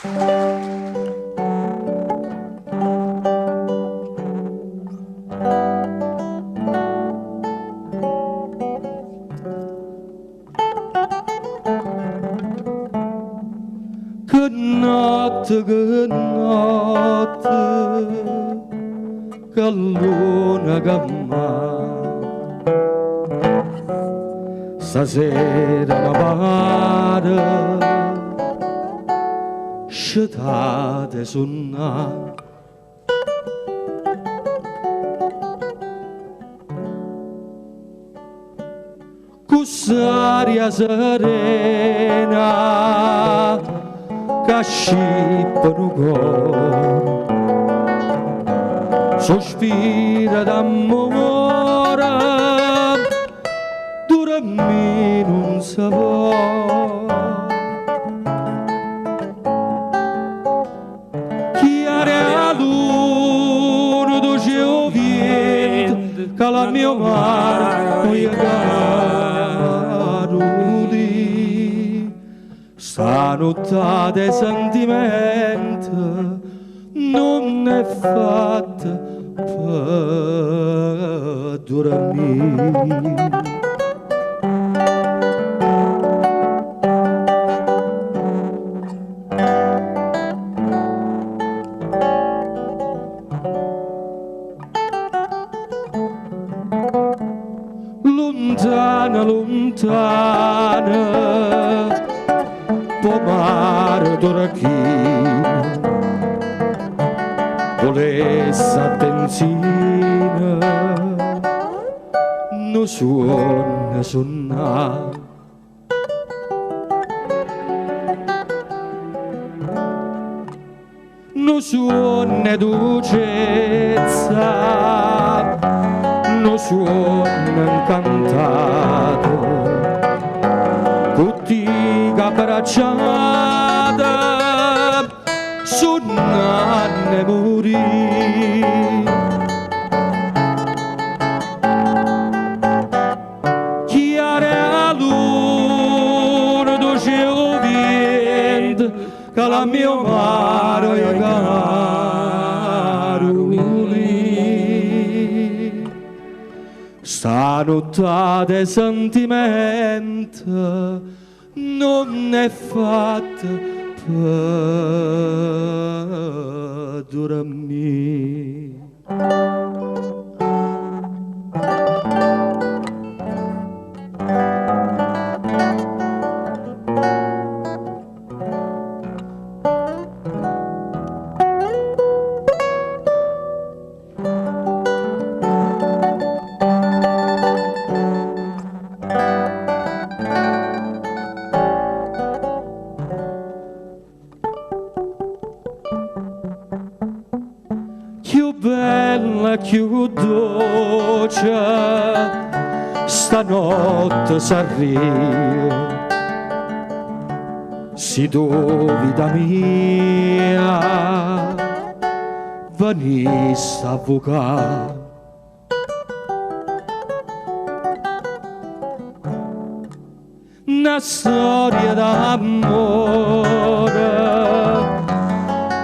Che notte, che luna che m'ha. Stasera mi pare scetate suonare. Quest'aria serena che scippano cuore, sospira d'amore, dormire non si può. Chi ha luna dolce o vento, che la mia mare non è caro lì. Sta notte di sentimento non è fatta per dormire. Lontana, lontana, pomare d'orecchino, volesse attenzione, non suona suonare. Non suona dolcezza, non suona incantato, tutti abbracciata, suonano morire. Chi ha la luna dolce o vento, che la mia mare è caro lì. Sta notte di sentimento non è fatta per dormire. Più bella, più dolce, stanotte s'arriva. Si tu, vita mia, venisse a vocare. Una storia d'amore,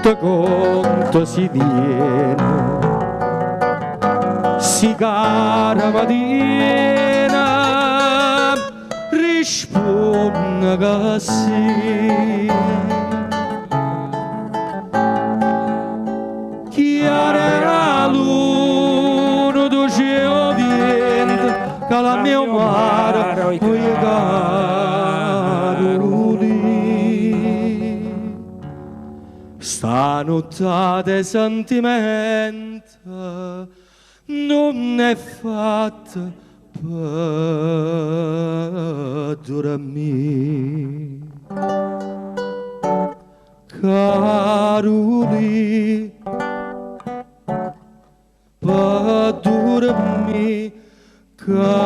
te conto si viene, si cara mattina, risponde che sì. Chi ha la luna dolce o vento, che la mia mare non è caro lì. Sta notte di sentimento non è fatta per dormire. Caroli, per dormire, Caroli.